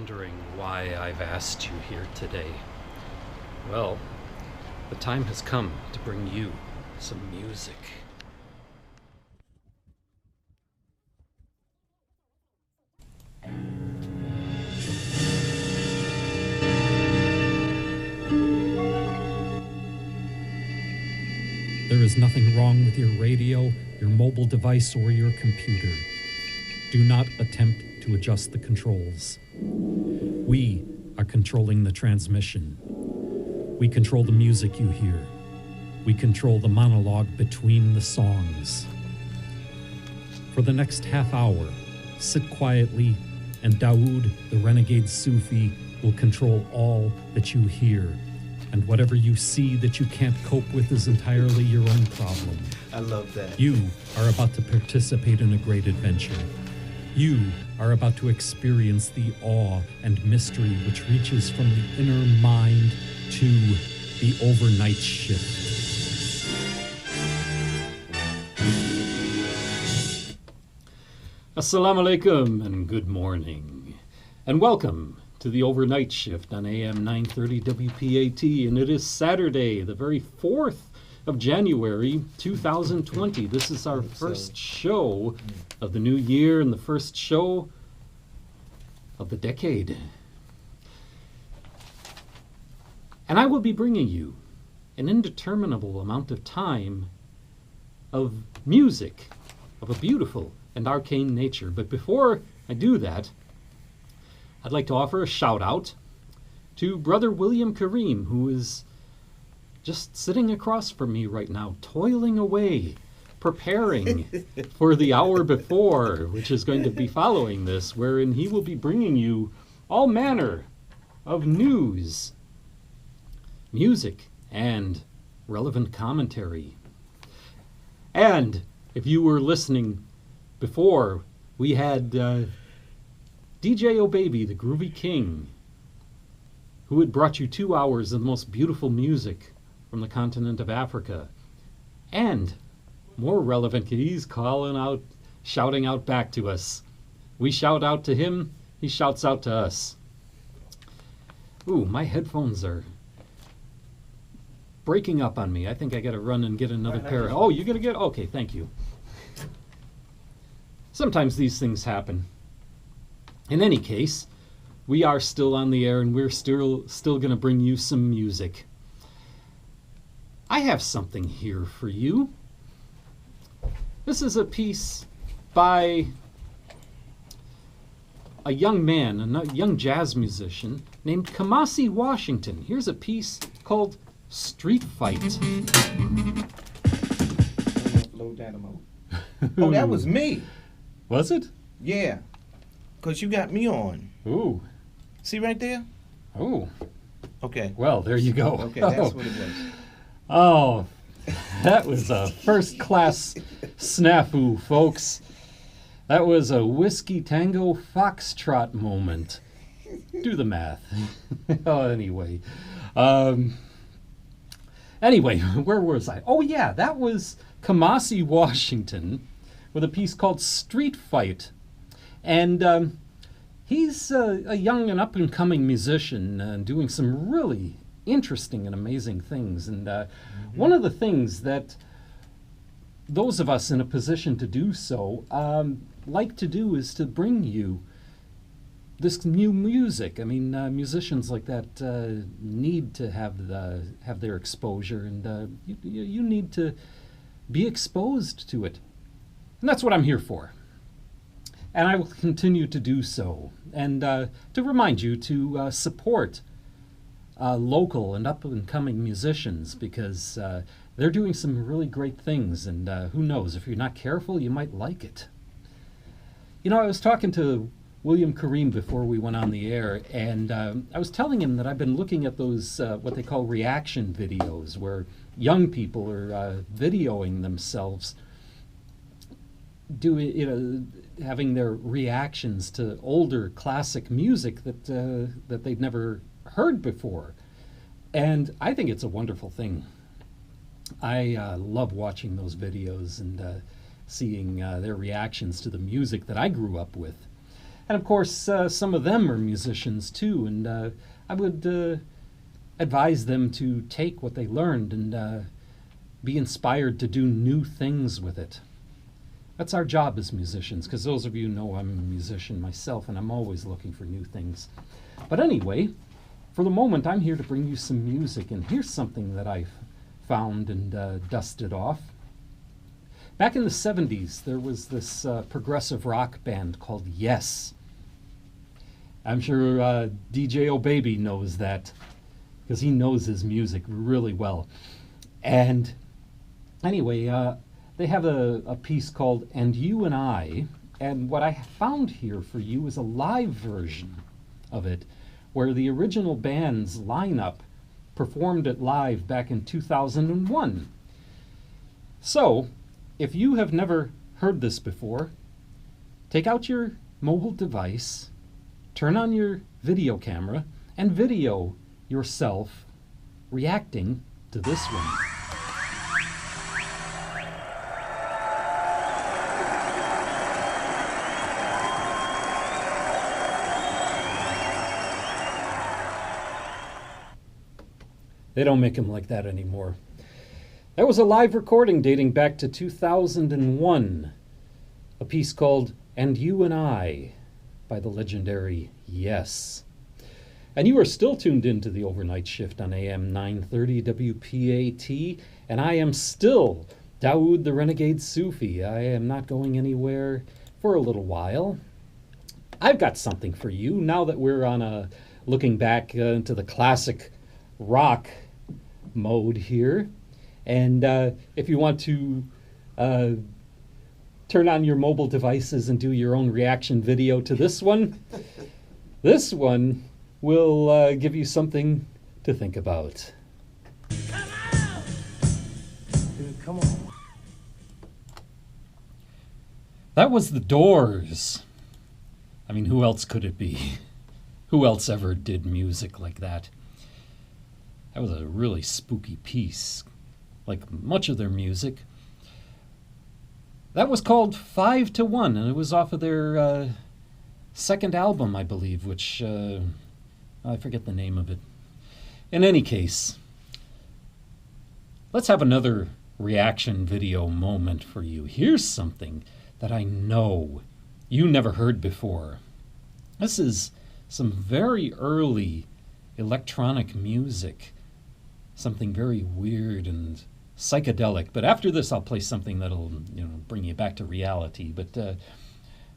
Wondering why I've asked you here today. Well, the time has come to bring you some music. There is nothing wrong with your radio, your mobile device, or your computer. Do not attempt to adjust the controls. We are controlling the transmission. We control the music you hear. We control the monologue between the songs. For the next half hour, sit quietly, and Dawoud the Renegade Sufi will control all that you hear. And whatever you see that you can't cope with is entirely your own problem. I love that. You are about to participate in a great adventure. You are about to experience the awe and mystery which reaches from the inner mind to the overnight shift. Assalamu alaikum and good morning. And welcome to the overnight shift on AM 930 WPAT. And it is Saturday, the very 4th of January 2020. This is our first show of the new year and the first show of the decade. And I will be bringing you an indeterminable amount of time of music of a beautiful and arcane nature. But before I do that, I'd like to offer a shout out to Brother William Kareem, who is just sitting across from me right now, toiling away, preparing for the hour before, which is going to be following this, wherein he will be bringing you all manner of news, music, and relevant commentary. And if you were listening before, we had DJ O'Baby, the Groovy King, who had brought you 2 hours of the most beautiful music from the continent of Africa. And more relevant, he's calling out, shouting out back to us. We shout out to him, he shouts out to us. Ooh, my headphones are breaking up on me. I think I gotta run and get another pair. Oh, you gotta get, okay, thank you. Sometimes these things happen. In any case, we are still on the air and we're still going to bring you some music. I have something here for you. This is a piece by a young man, a young jazz musician named Komachi Washington. Here's a piece called Street Fight. Low dynamo. Oh, that was me. Was it? Yeah. Because you got me on. Ooh. See right there? Oh. Okay. Well, there you go. Okay, that's what it was. Oh, that was a first-class snafu, folks. That was a Whiskey Tango Foxtrot moment. Do the math. Anyway, where was I? Oh, yeah, that was Komachi Washington with a piece called Street Fight. And he's a young and up-and-coming musician doing some really interesting and amazing things. And one of the things that those of us in a position to do so like to do is to bring you this new music. I mean, musicians like that need to have their exposure, and you need to be exposed to it. And that's what I'm here for. And I will continue to do so. And to remind you to support local and up-and-coming musicians, because they're doing some really great things. And who knows, if you're not careful, you might like it. You know, I was talking to William Kareem before we went on the air, and I was telling him that I've been looking at those, what they call reaction videos, where young people are videoing themselves having their reactions to older classic music that they'd never heard before. And I think it's a wonderful thing. I love watching those videos and seeing their reactions to the music that I grew up with. And of course, some of them are musicians too, and I would advise them to take what they learned and be inspired to do new things with it. That's our job as musicians, because those of you know I'm a musician myself, and I'm always looking for new things. But anyway, for the moment, I'm here to bring you some music, and here's something that I found and dusted off. Back in the 70s, there was this progressive rock band called Yes. I'm sure DJ O'Baby knows that, because he knows his music really well. And anyway, they have a piece called And You and I, and what I found here for you is a live version of it, where the original band's lineup performed it live back in 2001. So, if you have never heard this before, take out your mobile device, turn on your video camera, and video yourself reacting to this one. They don't make them like that anymore. That was a live recording dating back to 2001, a piece called And You and I by the legendary Yes. And you are still tuned into the overnight shift on AM 930 WPAT, and I am still Dawoud the Renegade Sufi. I am not going anywhere for a little while. I've got something for you now that we're on a looking back into the classic rock mode here. And if you want to turn on your mobile devices and do your own reaction video to this one will give you something to think about. Come on! Dude, come on. That was The Doors. I mean, who else could it be? Who else ever did music like that? That was a really spooky piece, like much of their music. That was called 5 to 1, and it was off of their second album, I believe, which I forget the name of it. In any case, let's have another reaction video moment for you. Here's something that I know you never heard before. This is some very early electronic music, something very weird and psychedelic. But after this, I'll play something that'll, bring you back to reality. But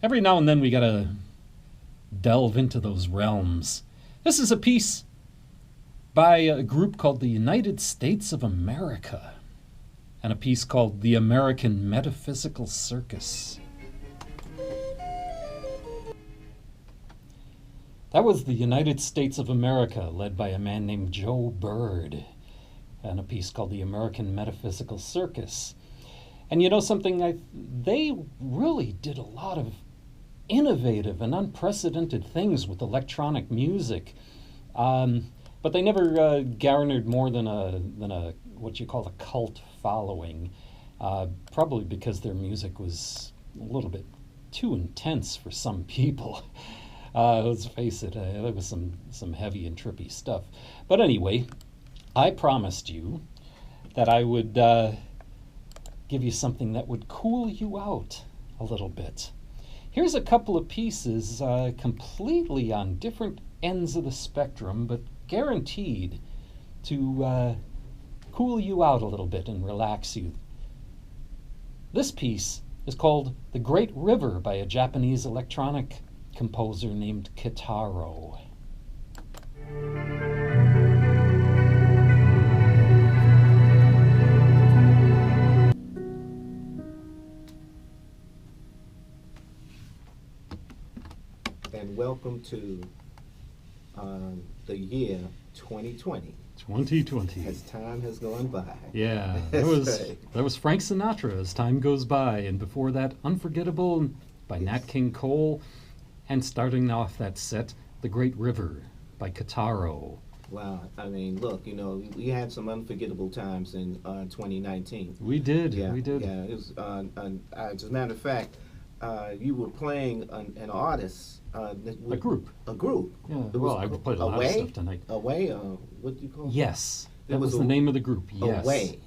every now and then we gotta delve into those realms. This is a piece by a group called the United States of America, and a piece called The American Metaphysical Circus. That was the United States of America, led by a man named Joe Bird, and a piece called The American Metaphysical Circus. And you know something, they really did a lot of innovative and unprecedented things with electronic music, but they never garnered more than a what you call a cult following, probably because their music was a little bit too intense for some people. Let's face it, there was some heavy and trippy stuff. But anyway, I promised you that I would give you something that would cool you out a little bit. Here's a couple of pieces completely on different ends of the spectrum, but guaranteed to cool you out a little bit and relax you. This piece is called The Great River by a Japanese electronic composer named Kitaro. And welcome to the year 2020. 2020. As time has gone by. Yeah, Right. that was Frank Sinatra, As Time Goes By, and before that, Unforgettable by Nat King Cole, and starting off that set, The Great River by Kitaro. Wow. I mean, look, we had some unforgettable times in 2019. We did. Yeah, We did. Yeah, it was, as a matter of fact, you were playing an artist. A group. A group. Yeah. It Well, was I played a lot of stuff tonight. Away. What do you call it? Yes. It That was was the a- name of the group. Yes. Away.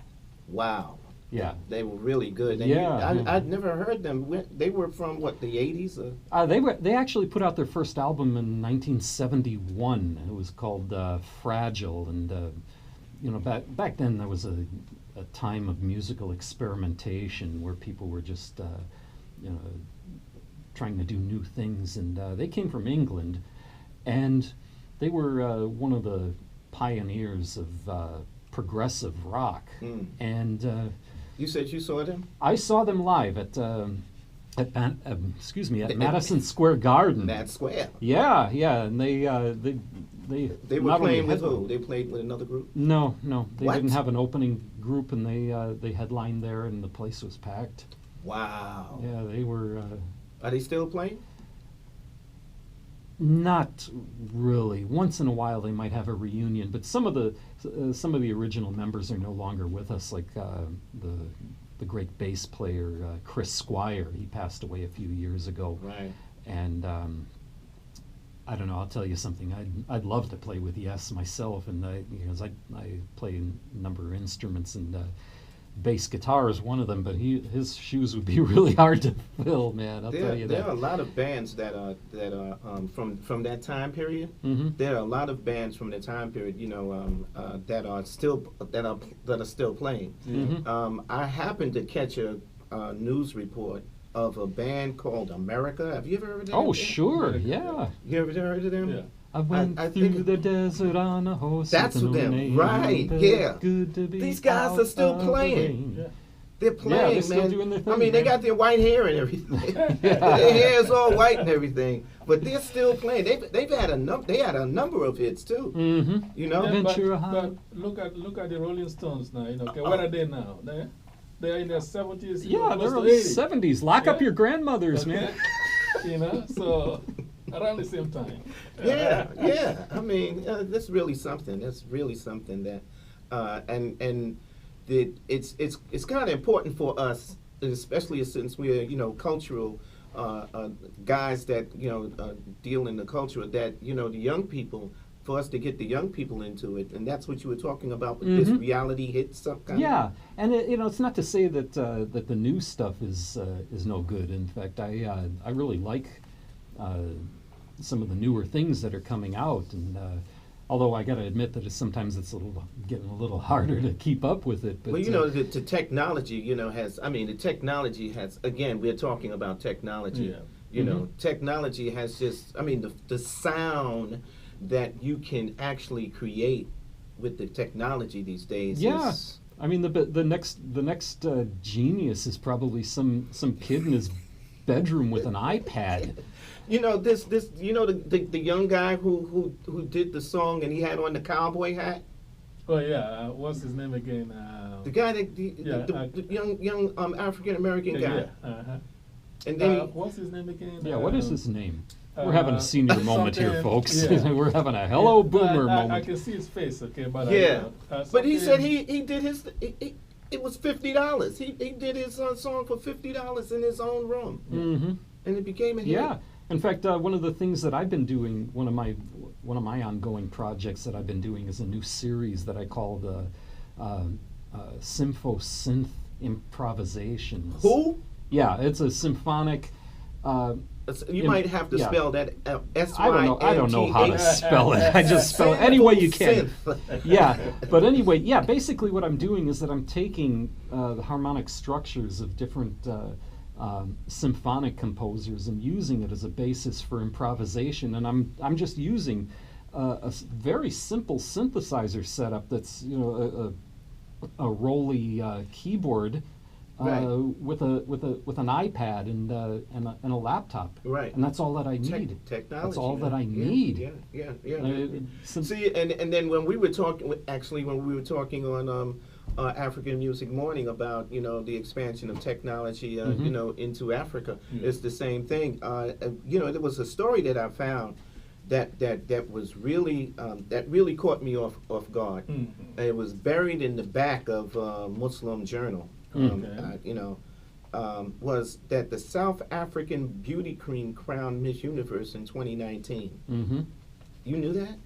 Wow. Yeah. They were really good. And Yeah, yeah. I'd never heard them. They were from what, the 80s? They actually put out their first album in 1971. It was called Fragile, and you know, back then there was a time of musical experimentation where people were just you know, trying to do new things, and they came from England, and they were one of the pioneers of progressive rock, and You said you saw them? I saw them live at Madison Square Garden. That Square. Yeah, yeah, and they They were not only playing with headlined- who? They played with another group? No, they What? didn't have an opening group, and they headlined there, and the place was packed. Wow. Yeah, they were Are they still playing? not really. Once in a while, they might have a reunion, but some of the original members are no longer with us, like the great bass player Chris Squire. He passed away a few years ago. Right. And I don't know. I'll tell you something. I'd love to play with Yes myself, and because I play a number of instruments, and bass guitar is one of them. But his shoes would be really hard to fill, man. I'll tell you There that. are a lot of bands that are from that time period. Hmm. There are a lot of bands from the time period, you know, that are still playing. Mhm. I happened to catch a news report of a band called America. Have you ever heard of them? Oh, sure. Yeah. You ever heard of them? Yeah. I went I through think the desert on a horse. That's with no them, name. right, Felt yeah. Good to be These guys out are still of the playing. rain. Yeah. They're playing, they're still man. doing their I thing, mean, they man. got their white hair and everything. Their hair is all white and everything, but they're still playing. They've had a number of hits too. Mm-hmm. You know, Yeah, Ventura but High. look at the Rolling Stones now. You know, okay, what are they now? They're in their 70s. Yeah, close they're to early 80s. 70s. Lock up Yeah. your grandmothers, Okay. man. You know, so around the same time. yeah. I mean, that's really something. That's really something that, it's kind of important for us, especially since we're cultural guys that deal in the culture, that the young people, for us to get the young people into it, and that's what you were talking about with this reality hit stuff. Yeah, and it's not to say that that the new stuff is no good. In fact, I really like some of the newer things that are coming out, and although I got to admit that sometimes it's getting a little harder to keep up with it. But, Well, the technology, the technology has, again, we're talking about technology. Yeah. Technology has just, the sound that you can actually create with the technology these days. Yeah. Is, I mean, the next genius is probably some kid in his bedroom with an iPad. the young guy who did the song and he had on the cowboy hat. Oh yeah, what's his name again? The guy that the young African American guy. Yeah. Uh-huh. And then What's his name again? Yeah, what is his name? We're having a senior moment here, something- folks. yeah. We're having a hello boomer I moment. can see his face, okay, but yeah, but he said something- he did his. It was $50. He did his song for $50 in his own room, Mm-hmm. and it became a hit. Yeah. In fact, one of the things that I've been doing, one of my ongoing projects that I've been doing is a new series that I call the Sympho Synth Improvisations. Who? Yeah, it's a symphonic. You might have to yeah. spell that I don't know how to SYNTH. spell it. I just spell it any way you can. Synth. Yeah, but anyway, yeah. Basically, what I'm doing is that I'm taking the harmonic structures of different symphonic composers and using it as a basis for improvisation. And I'm just using very simple synthesizer setup that's a Rolly keyboard. Right. With an iPad and a laptop, Right. and that's all that I need. Technology. That's all that I Yeah, need. Yeah. Since- See, and then when we were talking, on African Music Morning about the expansion of technology, into Africa, it's the same thing. There was a story that I found that was really that really caught me off guard. Mhm. It was buried in the back of Muslim Journal. Okay. was that the South African beauty queen crowned Miss Universe in 2019. Mm-hmm. You knew that?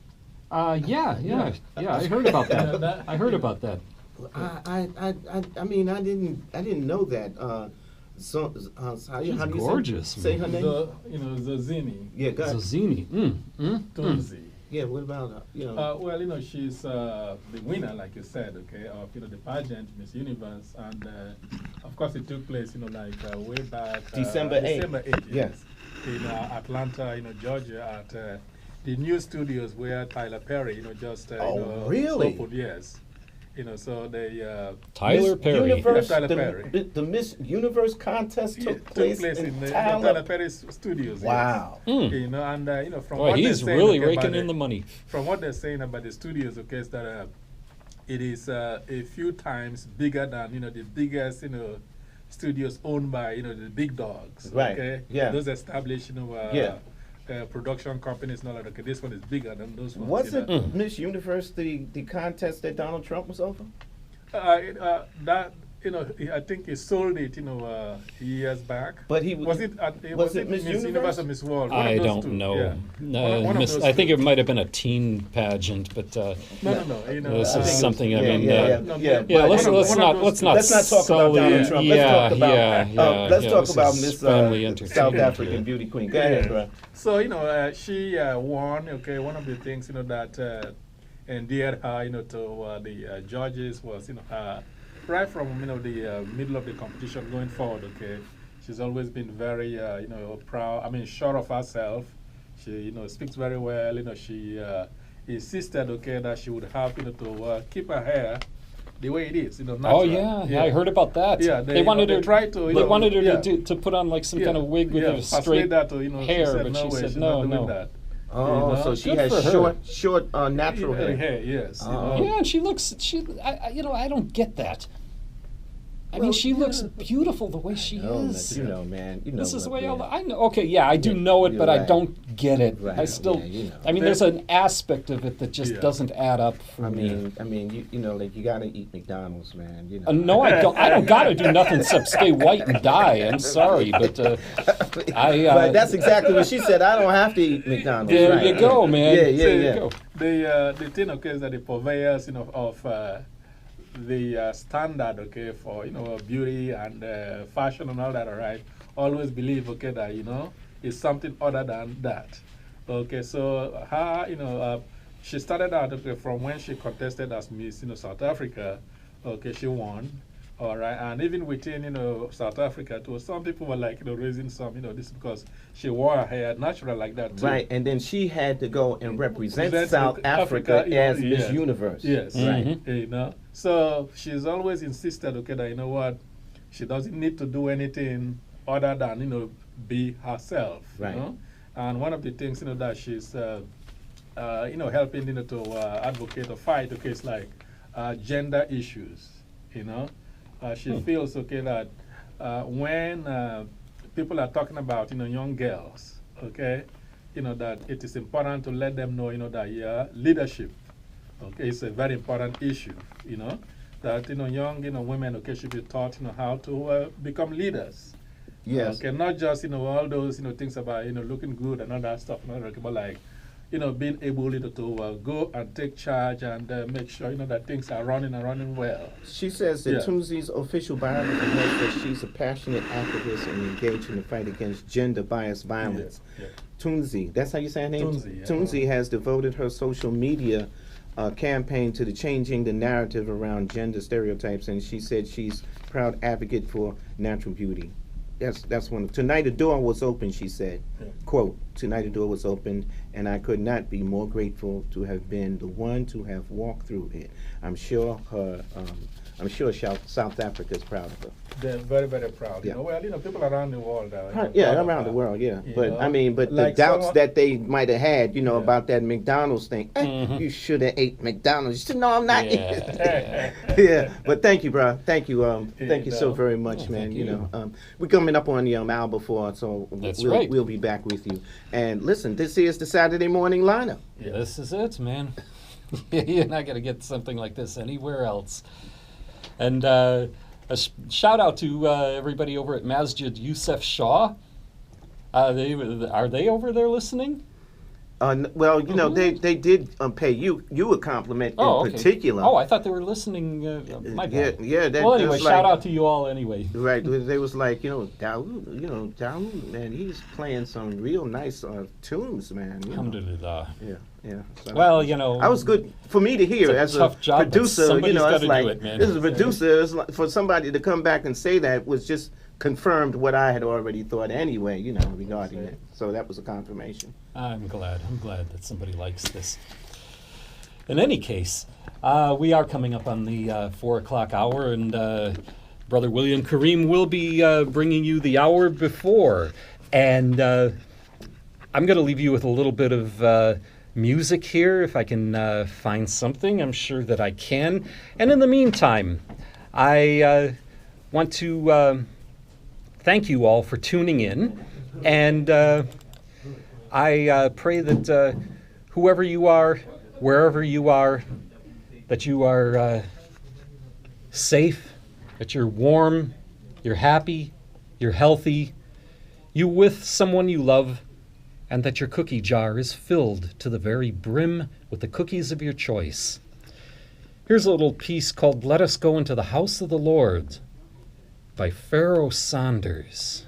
Yeah. I heard about that. I heard about that. I mean, I didn't know that. How do you gorgeous, say her name? Zazini. Yeah, go ahead. Zazini. Tunzi. Yeah, what about Well, she's the winner, like you said, okay, of the pageant Miss Universe, and of course it took place, way back December 8th. December 8th, Yes. in Atlanta, Georgia, at the new studios where Tyler Perry, just really? opened, yes. So they Tyler Miss Perry. Universe, Tyler Perry. the Miss Universe contest took place in the Tyler. Tyler Perry's studios. Wow. Yes. And from Boy, what he's they're saying, really okay, raking in the money. From what they're saying about the studios, okay, is that it is a few times bigger than the biggest studios owned by the big dogs. Right. Okay. Yeah. Those established production companies and all that. Okay, this one is bigger than those ones. Was it Miss Universe the contest that Donald Trump was over? That I think he sold it years back. But he was it Miss Universe or Miss World? One I of those don't two. know. Yeah. No, One of those I think two. it might have been a teen pageant, but No. this I is think something. it was- I mean, yeah. let's not Let's not talk about sully- Donald Trump. Yeah, Let's talk this about is Miss family South entertainment African here. beauty queen. Go ahead, bro. So she won. Okay, one of the things that endeared her to the judges was right from the middle of the competition going forward. Okay, she's always been very proud. I mean, sure of herself. She speaks very well. She insisted that she would have to keep her hair the way it is. Natural. Oh yeah, I heard about that. Yeah, they wanted her. Tried to. They wanted her to put on like some kind of wig with a straight that to, hair, she said, but no she way, said she's no, not doing no. that. Oh, so she Good has for her. short, natural hair. Yes. Yeah, and she looks. I don't get that. I mean, Well, she looks beautiful the way she No, is. man. This is the way man. I know. Okay, yeah, I do know it, You're but I right. don't get it. Right, I still. yeah, I mean, there's an aspect of it that just Yeah. doesn't add up for me. I mean, like you gotta eat McDonald's, man. No, I don't. I don't gotta do nothing except stay white and die. I'm sorry, but but that's exactly what she said. I don't have to eat McDonald's. there right. you go, man. Yeah, There yeah. you go. The thing, okay, is that the purveyors, of the standard, okay, for beauty and fashion and all that, all right, always believe, okay, that is something other than that. Okay, so her, she started out, okay, from when she contested as Miss, South Africa. Okay, she won. All right, and even within, South Africa too, some people were like, raising some, this is because she wore her hair natural like that too. Right, and then she had to go and represent Represent South Africa as Miss yes. Universe. Yes. Right. So she's always insisted, okay, that she doesn't need to do anything other than be herself. Right. And one of the things that she's helping to advocate or fight, okay, is like gender issues. She feels, okay, that when people are talking about young girls, okay, that it is important to let them know that leadership, okay, is a very important issue. That young women, okay, should be taught how to become leaders. Yes. Okay, not just all those things about looking good and all that stuff, but like being able to go and take charge and make sure that things are running well. She says that Yeah. Tunzi's official biography notes that she's a passionate activist and engaged in the fight against gender-biased violence. Yeah. Tunzi, that's how you say her name? Tunzi, yeah. Tunzi has devoted her social media campaign to changing the narrative around gender stereotypes, and she said she's a proud advocate for natural beauty. That's one. Tonight the door was open, she said. Yeah. Quote, tonight the door was open, and I could not be more grateful to have been the one to have walked through it. I'm sure South Africa is proud of her. They're very, very proud. Yeah. Well, people around the world are. Yeah, proud of around her. the world, yeah. You But know? I mean, but Like the doubts someone- that they might have had, Yeah. about that McDonald's thing. You should have ate McDonald's. She said, no, I'm not. Yeah. Yeah, but thank you, bro. Thank you. Thank you so no. very much, Oh, man. thank You you. know, we're coming up on the hour before, so That's we'll, right. we'll be back with you. And listen, this is the Saturday morning lineup. Yeah. This is it, man. You're not going to get something like this anywhere else. And shout out to everybody over at Masjid Youssef Shah. Are they over there listening? Well, you know, they did pay you a compliment in particular. Oh, I thought they were listening. My bad. Yeah. Well, anyway, shout out to you all anyway. Right. They was like, Dawoud, man, he's playing some real nice tunes, man. Alhamdulillah. Yeah. So well, you know, I was good for me to hear as a tough job, producer. You know, it's like do it, man. this is a producer. It's like, for somebody to come back and say that was just confirmed what I had already thought anyway. You know, regarding it. So that was a confirmation. I'm glad that somebody likes this. In any case, we are coming up on the 4 o'clock hour, and Brother William Kareem will be bringing you the hour before. And I'm going to leave you with a little bit of music here, if I can find something. I'm sure that I can. And in the meantime, I want to thank you all for tuning in. And I pray that whoever you are, wherever you are, that you are safe, that you're warm, you're happy, you're healthy, you with someone you love, and that your cookie jar is filled to the very brim with the cookies of your choice. Here's a little piece called Let Us Go Into the House of the Lord by Pharaoh Saunders.